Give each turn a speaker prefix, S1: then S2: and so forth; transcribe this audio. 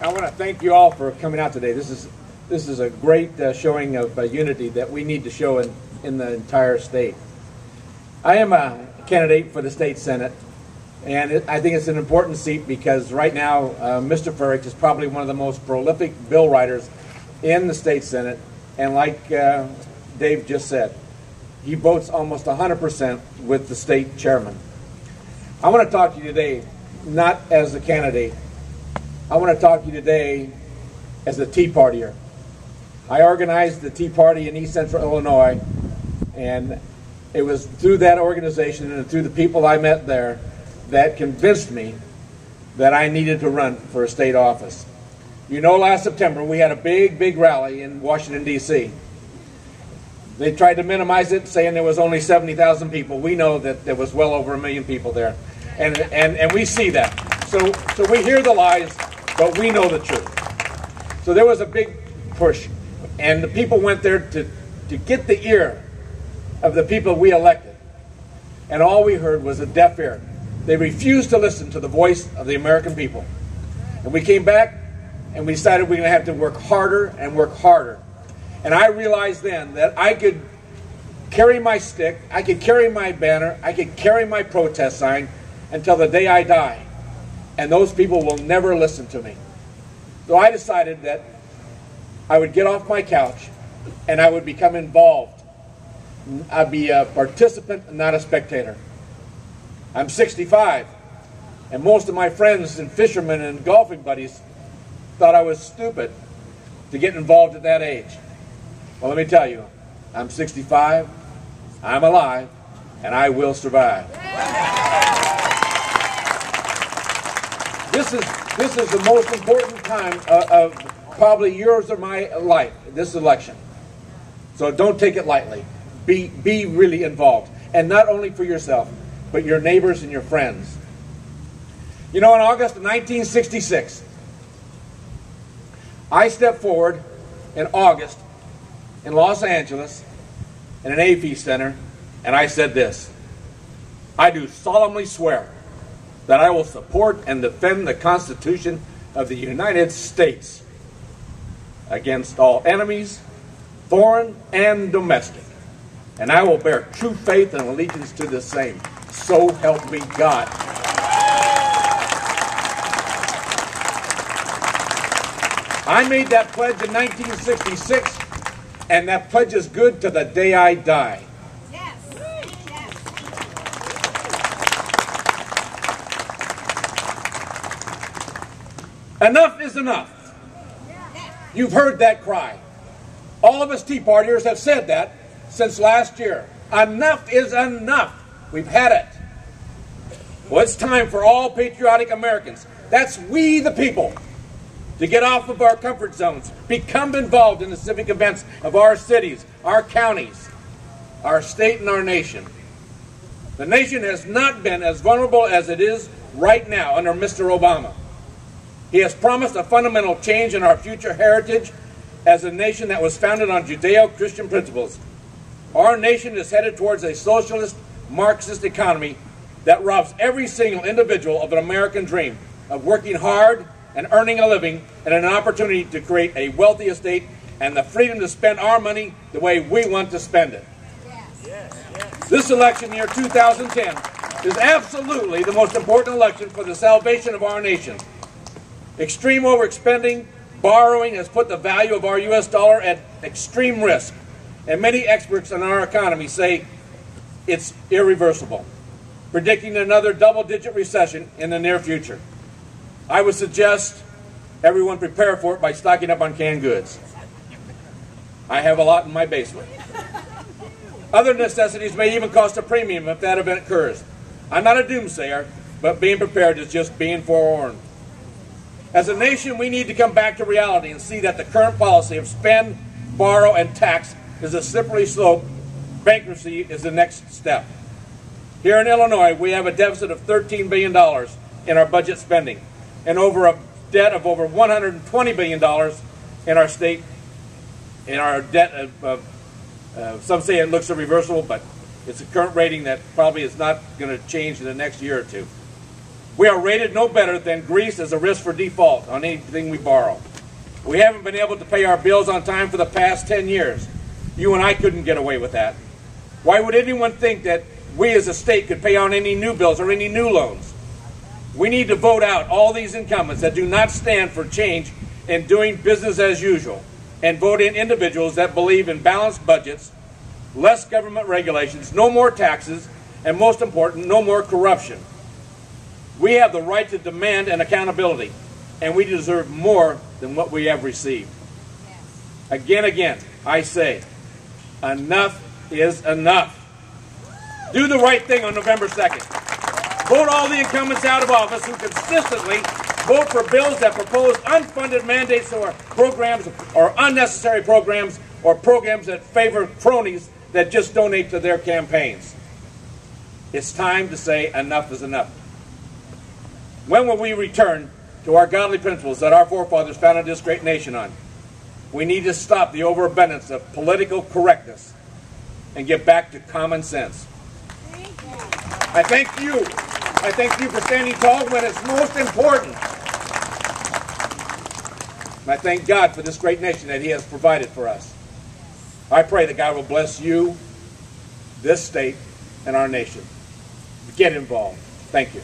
S1: I want to thank you all for coming out today. This is a great showing of unity that we need to show in the entire state. I am a candidate for the state senate, and I think it's an important seat because right now Mr. Furrick is probably one of the most prolific bill writers in the state senate, and like Dave just said, he votes almost 100% with the state chairman. I want to talk to you today not as a candidate. I want to talk to you today as a Tea Partier. I organized the Tea Party in East Central Illinois, and it was through that organization and through the people I met there that convinced me that I needed to run for a state office. You know, last September we had a big rally in Washington, D.C. They tried to minimize it, saying there was only 70,000 people. We know that there was well over 1 million people there, and we see that. So we hear the lies, but we know the truth. So there was a big push, and the people went there to get the ear of the people we elected. And all we heard was a deaf ear. They refused to listen to the voice of the American people. And we came back, and we decided we're going to have to work harder and work harder. And I realized then that I could carry my stick, I could carry my banner, I could carry my protest sign until the day I die. And those people will never listen to me. So I decided that I would get off my couch and I would become involved. I'd be a participant, not a spectator. I'm 65, and most of my friends and fishermen and golfing buddies thought I was stupid to get involved at that age. Well, let me tell you, I'm 65, I'm alive, and I will survive. This is the most important time of probably yours or my life, this election. So don't take it lightly. Be really involved. And not only for yourself, but your neighbors and your friends. You know, in August of 1966, I stepped forward in August in Los Angeles in an AV center, and I said this: I do solemnly swear that I will support and defend the Constitution of the United States against all enemies, foreign and domestic, and I will bear true faith and allegiance to the same. So help me God. I made that pledge in 1966, and that pledge is good to the day I die.
S2: Yes. Yes.
S1: Enough is enough. You've heard that cry. All of us Tea Partiers have said that since last year. Enough is enough. We've had it. Well, it's time for all patriotic Americans, that's we the people, to get off of our comfort zones, become involved in the civic events of our cities, our counties, our state, and our nation. The nation has not been as vulnerable as it is right now under Mr. Obama. He has promised a fundamental change in our future heritage as a nation that was founded on Judeo-Christian principles. Our nation is headed towards a socialist, Marxist economy that robs every single individual of an American dream, of working hard and earning a living, and an opportunity to create a wealthy estate and the freedom to spend our money the way we want to spend it. Yes. This election year 2010 is absolutely the most important election for the salvation of our nation. Extreme overspending, borrowing has put the value of our U.S. dollar at extreme risk, and many experts in our economy say it's irreversible, predicting another double-digit recession in the near future. I would suggest everyone prepare for it by stocking up on canned goods. I have a lot in my basement. Other necessities may even cost a premium if that event occurs. I'm not a doomsayer, but being prepared is just being forewarned. As a nation, we need to come back to reality and see that the current policy of spend, borrow, and tax is a slippery slope. Bankruptcy is the next step. Here in Illinois, we have a deficit of $13 billion in our budget spending, and over a debt of over $120 billion in our state. In our debt some say it looks irreversible, but it's a current rating that probably is not going to change in the next year or two. We are rated no better than Greece as a risk for default on anything we borrow. We haven't been able to pay our bills on time for the past 10 years. You and I couldn't get away with that. Why would anyone think that we as a state could pay on any new bills or any new loans? We need to vote out all these incumbents that do not stand for change in doing business as usual, and vote in individuals that believe in balanced budgets, less government regulations, no more taxes, and most important, no more corruption. We have the right to demand an accountability, and we deserve more than what we have received. Again, I say, enough is enough. Do the right thing on November 2nd. Vote all the incumbents out of office who consistently vote for bills that propose unfunded mandates or programs, or unnecessary programs, or programs that favor cronies that just donate to their campaigns. It's time to say enough is enough. When will we return to our godly principles that our forefathers founded this great nation on? We need to stop the overabundance of political correctness and get back to common sense. I thank you. I thank you for standing tall when it's most important. And I thank God for this great nation that He has provided for us. I pray that God will bless you, this state, and our nation. Get involved. Thank you.